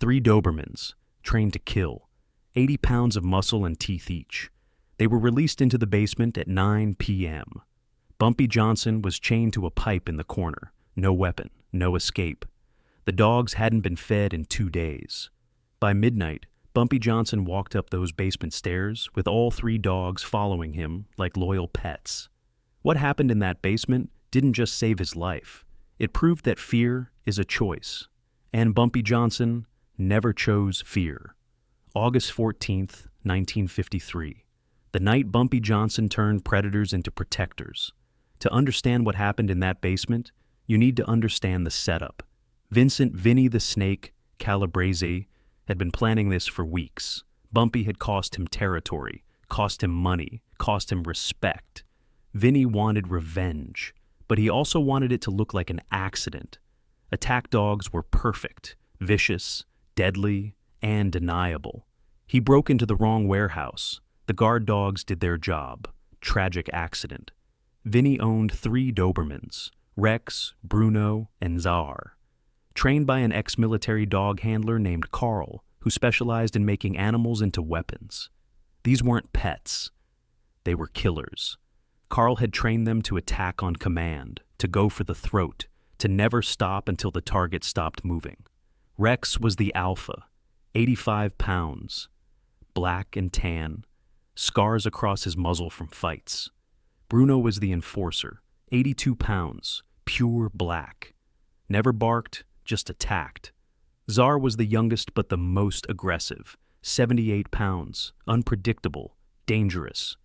3 Dobermans, trained to kill, 80 pounds of muscle and teeth each. They were released into the basement at 9 p.m. Bumpy Johnson was chained to a pipe in the corner. No weapon, no escape. The dogs hadn't been fed in 2 days. By midnight, Bumpy Johnson walked up those basement stairs with all 3 dogs following him like loyal pets. What happened in that basement didn't just save his life. It proved that fear is a choice. And Bumpy Johnson never chose fear. August 14th, 1953. The night Bumpy Johnson turned predators into protectors. To understand what happened in that basement, you need to understand the setup. Vincent "Vinny the Snake" Calabrese had been planning this for weeks. Bumpy had cost him territory, cost him money, cost him respect. Vinny wanted revenge, but he also wanted it to look like an accident. Attack dogs were perfect, vicious, deadly, and deniable. He broke into the wrong warehouse. The guard dogs did their job. Tragic accident. Vinny owned 3 Dobermans, Rex, Bruno, and Czar. Trained by an ex-military dog handler named Carl, who specialized in making animals into weapons. These weren't pets. They were killers. Carl had trained them to attack on command, to go for the throat, to never stop until the target stopped moving. Rex was the alpha, 85 pounds, black and tan, scars across his muzzle from fights. Bruno was the enforcer, 82 pounds, pure black. Never barked, just attacked. Czar was the youngest but the most aggressive, 78 pounds, unpredictable, dangerous.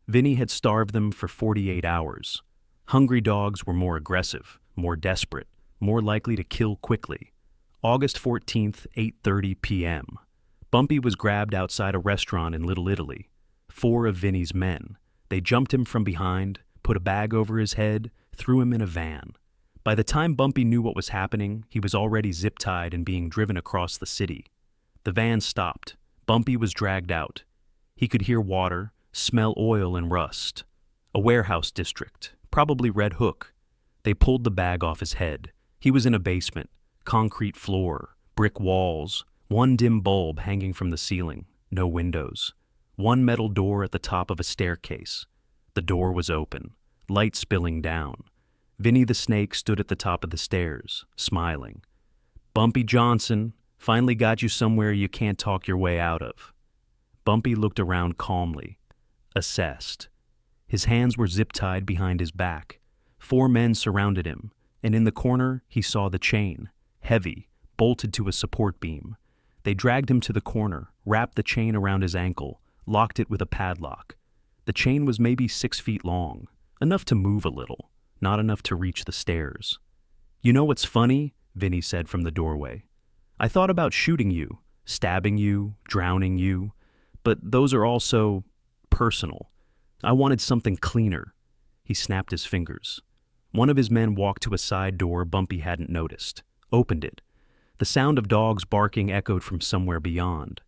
Vinny had starved them for 48 hours. Hungry dogs were more aggressive, more desperate, more likely to kill quickly. August 14th, 8:30 p.m. Bumpy was grabbed outside a restaurant in Little Italy. 4 of Vinny's men. They jumped him from behind, put a bag over his head, threw him in a van. By the time Bumpy knew what was happening, he was already zip-tied and being driven across the city. The van stopped. Bumpy was dragged out. He could hear water, smell oil and rust. A warehouse district, probably Red Hook. They pulled the bag off his head. He was in a basement, concrete floor, brick walls, 1 dim bulb hanging from the ceiling, no windows. 1 metal door at the top of a staircase. The door was open, light spilling down. Vinny the Snake stood at the top of the stairs, smiling. "Bumpy Johnson, finally got you somewhere you can't talk your way out of." Bumpy looked around calmly, assessed. His hands were zip-tied behind his back. 4 men surrounded him, and in the corner he saw the chain, heavy, bolted to a support beam. They dragged him to the corner, wrapped the chain around his ankle, locked it with a padlock. The chain was maybe 6 feet long, enough to move a little, not enough to reach the stairs. "You know what's funny?" Vinny said from the doorway. "I thought about shooting you, stabbing you, drowning you, but those are all so personal. I wanted something cleaner." He snapped his fingers. One of his men walked to a side door Bumpy hadn't noticed, opened it. The sound of dogs barking echoed from somewhere beyond.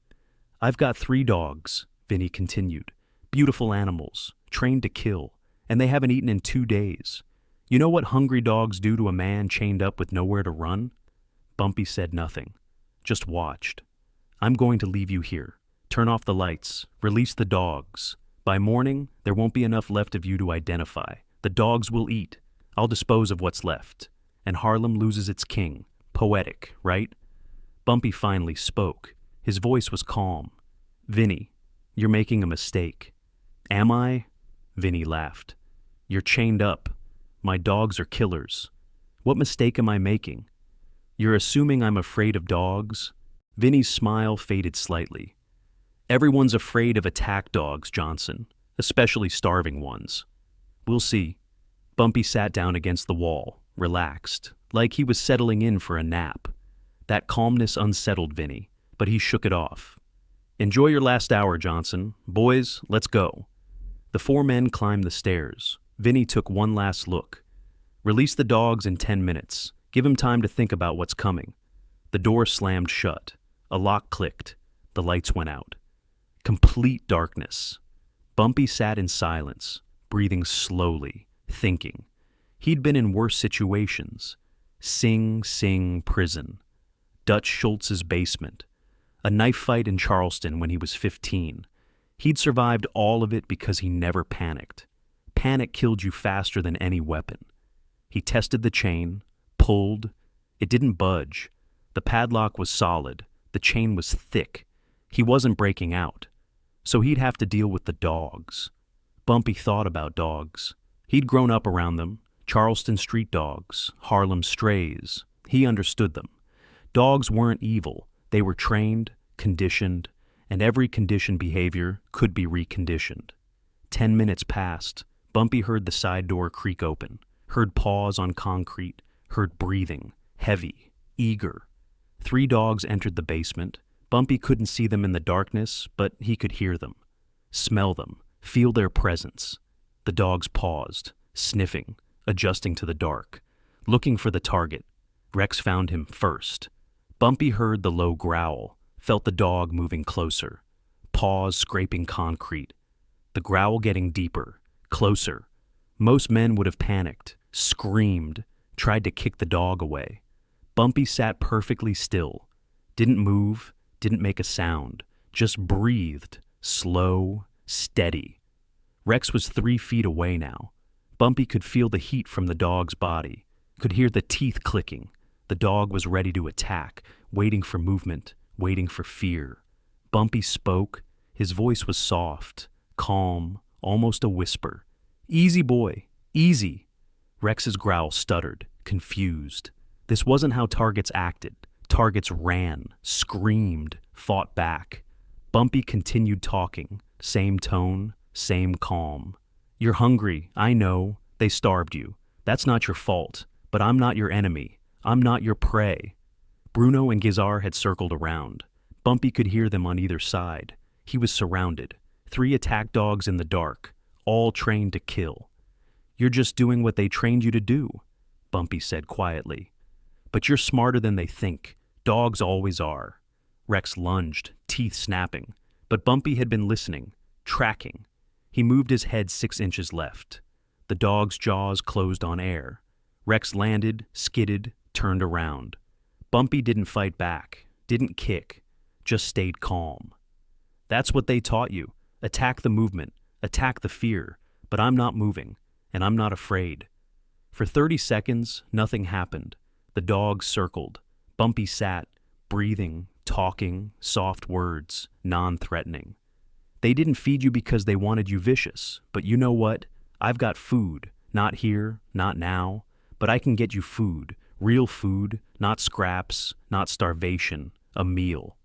"I've got 3 dogs," Vinny continued. "Beautiful animals, trained to kill, and they haven't eaten in 2 days. You know what hungry dogs do to a man chained up with nowhere to run?" Bumpy said nothing, just watched. "I'm going to leave you here. Turn off the lights, release the dogs. By morning, there won't be enough left of you to identify. The dogs will eat. I'll dispose of what's left. And Harlem loses its king. Poetic, right?" Bumpy finally spoke. His voice was calm. "Vinny, you're making a mistake." "Am I?" Vinny laughed. "You're chained up. My dogs are killers. What mistake am I making? You're assuming I'm afraid of dogs?" Vinny's smile faded slightly. "Everyone's afraid of attack dogs, Johnson, especially starving ones." "We'll see." Bumpy sat down against the wall, relaxed, like he was settling in for a nap. That calmness unsettled Vinny, but he shook it off. "Enjoy your last hour, Johnson. Boys, let's go." The 4 men climbed the stairs. Vinny took one last look. "Release the dogs in 10 minutes. Give him time to think about what's coming." The door slammed shut. A lock clicked. The lights went out. Complete darkness. Bumpy sat in silence, breathing slowly, thinking. He'd been in worse situations. Sing Sing prison. Dutch Schultz's basement, a knife fight in Charleston when he was 15. He'd survived all of it because he never panicked. Panic killed you faster than any weapon. He tested the chain, pulled. It didn't budge. The padlock was solid. The chain was thick. He wasn't breaking out. So he'd have to deal with the dogs. Bumpy thought about dogs. He'd grown up around them. Charleston street dogs, Harlem strays. He understood them. Dogs weren't evil. They were trained, conditioned, and every conditioned behavior could be reconditioned. 10 minutes passed. Bumpy heard the side door creak open, heard paws on concrete, heard breathing, heavy, eager. 3 dogs entered the basement. Bumpy couldn't see them in the darkness, but he could hear them, smell them, feel their presence. The dogs paused, sniffing, adjusting to the dark, looking for the target. Rex found him first. Bumpy heard the low growl, felt the dog moving closer, paws scraping concrete, the growl getting deeper, closer. Most men would have panicked, screamed, tried to kick the dog away. Bumpy sat perfectly still, didn't move, didn't make a sound, just breathed, slow, steady. Rex was 3 feet away now. Bumpy could feel the heat from the dog's body, could hear the teeth clicking. The dog was ready to attack, waiting for movement, waiting for fear. Bumpy spoke. His voice was soft, calm, almost a whisper. "Easy, boy, easy." Rex's growl stuttered, confused. This wasn't how targets acted. Targets ran, screamed, fought back. Bumpy continued talking, same tone, same calm. "You're hungry, I know. They starved you. That's not your fault. But I'm not your enemy. I'm not your prey." Bruno and Gizar had circled around. Bumpy could hear them on either side. He was surrounded. 3 attack dogs in the dark, all trained to kill. "You're just doing what they trained you to do," Bumpy said quietly. "But you're smarter than they think. Dogs always are." Rex lunged, teeth snapping. But Bumpy had been listening, tracking. He moved his head 6 inches left. The dog's jaws closed on air. Rex landed, skidded, turned around. Bumpy didn't fight back, didn't kick, just stayed calm. "That's what they taught you. Attack the movement, attack the fear. But I'm not moving, and I'm not afraid." For 30 seconds, nothing happened. The dogs circled. Bumpy sat, breathing, talking, soft words, non-threatening. "They didn't feed you because they wanted you vicious. But you know what? I've got food. Not here, not now. But I can get you food. Real food, not scraps, not starvation. A meal."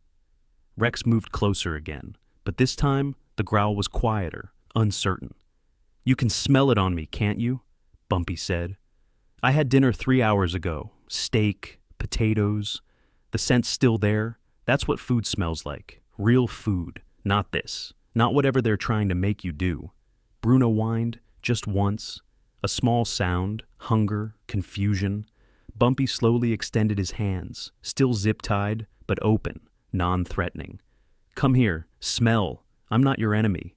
Rex moved closer again. But this time, the growl was quieter, uncertain. "You can smell it on me, can't you?" Bumpy said. "I had dinner 3 hours ago. Steak, potatoes. The scent's still there. That's what food smells like. Real food. Not this. Not whatever they're trying to make you do." Bruno whined, just once. A small sound, hunger, confusion. Bumpy slowly extended his hands, still zip-tied, but open, non-threatening. "Come here. Smell. I'm not your enemy."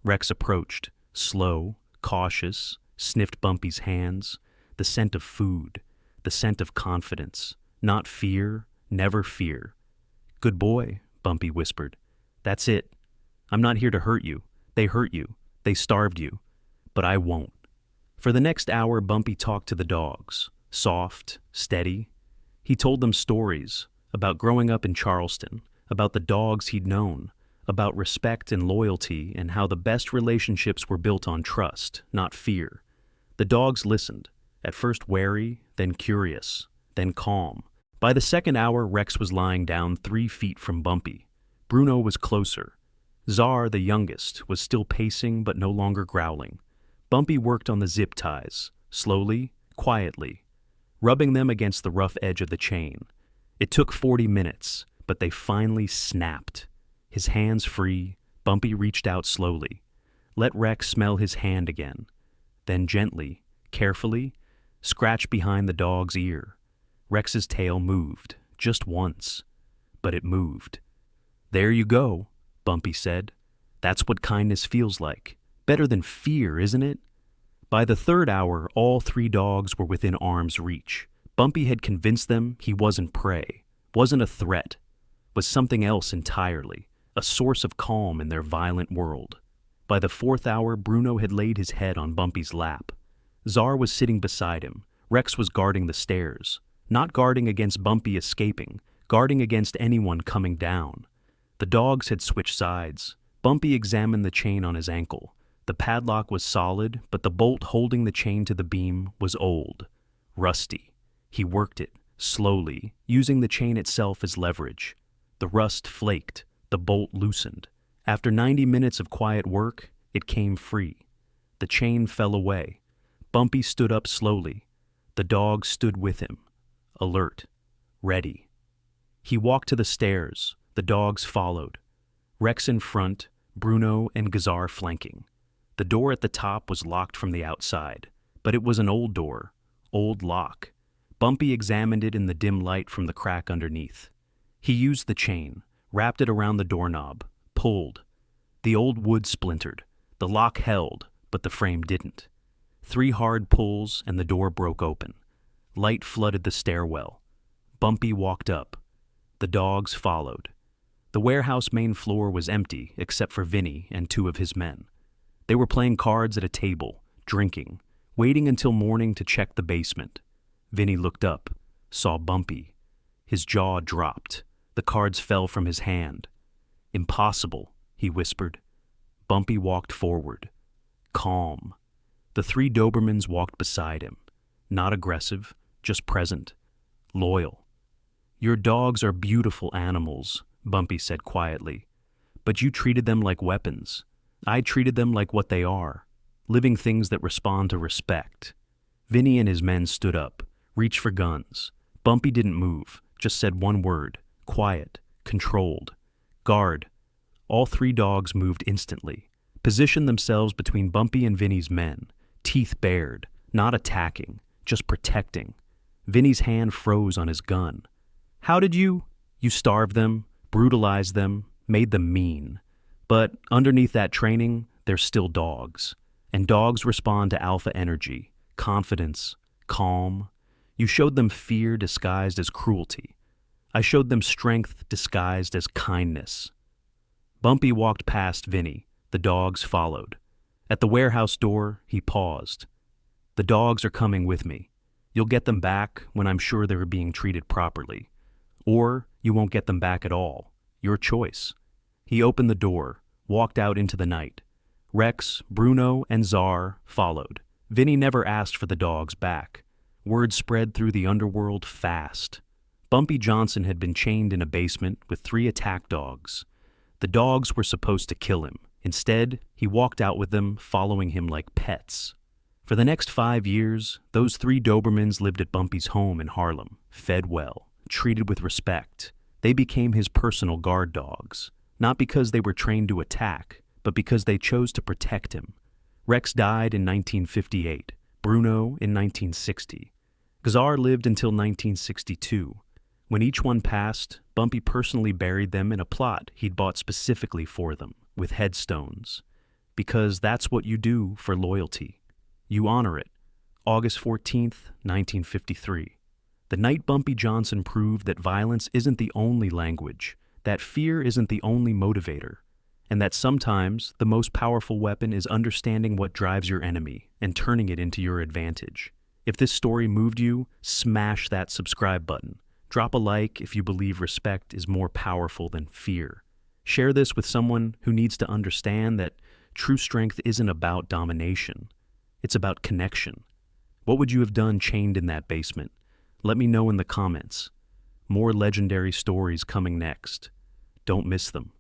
Rex approached, slow, cautious, sniffed Bumpy's hands. The scent of food, the scent of confidence. Not fear, never fear. "Good boy," Bumpy whispered. "That's it. I'm not here to hurt you. They hurt you. They starved you. But I won't." For the next hour, Bumpy talked to the dogs, soft, steady. He told them stories about growing up in Charleston, about the dogs he'd known, about respect and loyalty and how the best relationships were built on trust, not fear. The dogs listened, at first wary, then curious, then calm. By the second hour, Rex was lying down 3 feet from Bumpy. Bruno was closer. Czar, the youngest, was still pacing but no longer growling. Bumpy worked on the zip ties, slowly, quietly, rubbing them against the rough edge of the chain. It took 40 minutes, but they finally snapped. His hands free, Bumpy reached out slowly. Let Rex smell his hand again. Then gently, carefully, scratch behind the dog's ear. Rex's tail moved, just once. But it moved. "There you go," Bumpy said. "That's what kindness feels like. Better than fear, isn't it?" By the third hour, all 3 dogs were within arm's reach. Bumpy had convinced them he wasn't prey. wasn't a threat, was something else entirely, a source of calm in their violent world. By the 4th hour, Bruno had laid his head on Bumpy's lap. Czar was sitting beside him. Rex was guarding the stairs, not guarding against Bumpy escaping, guarding against anyone coming down. The dogs had switched sides. Bumpy examined the chain on his ankle. The padlock was solid, but the bolt holding the chain to the beam was old, rusty. He worked it, slowly, using the chain itself as leverage. The rust flaked, the bolt loosened. After 90 minutes of quiet work, it came free. The chain fell away. Bumpy stood up slowly. The dog stood with him, alert, ready. He walked to the stairs. The dogs followed. Rex in front, Bruno and Gazar flanking. The door at the top was locked from the outside, but it was an old door, old lock. Bumpy examined it in the dim light from the crack underneath. He used the chain, wrapped it around the doorknob, pulled. The old wood splintered. The lock held, but the frame didn't. 3 hard pulls and the door broke open. Light flooded the stairwell. Bumpy walked up. The dogs followed. The warehouse main floor was empty except for Vinny and 2 of his men. They were playing cards at a table, drinking, waiting until morning to check the basement. Vinny looked up, saw Bumpy. His jaw dropped. The cards fell from his hand. "Impossible," he whispered. Bumpy walked forward, calm. The 3 Dobermans walked beside him, not aggressive, just present, loyal. "Your dogs are beautiful animals," Bumpy said quietly, "but you treated them like weapons. I treated them like what they are, living things that respond to respect." Vinny and his men stood up, reached for guns. Bumpy didn't move, just said one word, quiet, controlled. "Guard." All 3 dogs moved instantly, positioned themselves between Bumpy and Vinny's men, teeth bared, not attacking, just protecting. Vinny's hand froze on his gun. "How did you? You starved them, brutalized them, made them mean. But underneath that training, they're still dogs. And dogs respond to alpha energy, confidence, calm. You showed them fear disguised as cruelty. I showed them strength disguised as kindness." Bumpy walked past Vinny. The dogs followed. At the warehouse door, he paused. "The dogs are coming with me. You'll get them back when I'm sure they're being treated properly. Or you won't get them back at all. Your choice." He opened the door, walked out into the night. Rex, Bruno, and Czar followed. Vinny never asked for the dogs back. Word spread through the underworld fast. Bumpy Johnson had been chained in a basement with 3 attack dogs. The dogs were supposed to kill him. Instead, he walked out with them, following him like pets. For the next 5 years, those 3 Dobermans lived at Bumpy's home in Harlem, fed well, treated with respect. They became his personal guard dogs, not because they were trained to attack, but because they chose to protect him. Rex died in 1958, Bruno in 1960. Gazar lived until 1962. When each one passed, Bumpy personally buried them in a plot he'd bought specifically for them, with headstones. Because that's what you do for loyalty. You honor it. August 14th, 1953. The night Bumpy Johnson proved that violence isn't the only language, that fear isn't the only motivator, and that sometimes the most powerful weapon is understanding what drives your enemy and turning it into your advantage. If this story moved you, smash that subscribe button. Drop a like if you believe respect is more powerful than fear. Share this with someone who needs to understand that true strength isn't about domination. It's about connection. What would you have done chained in that basement? Let me know in the comments. More legendary stories coming next. Don't miss them.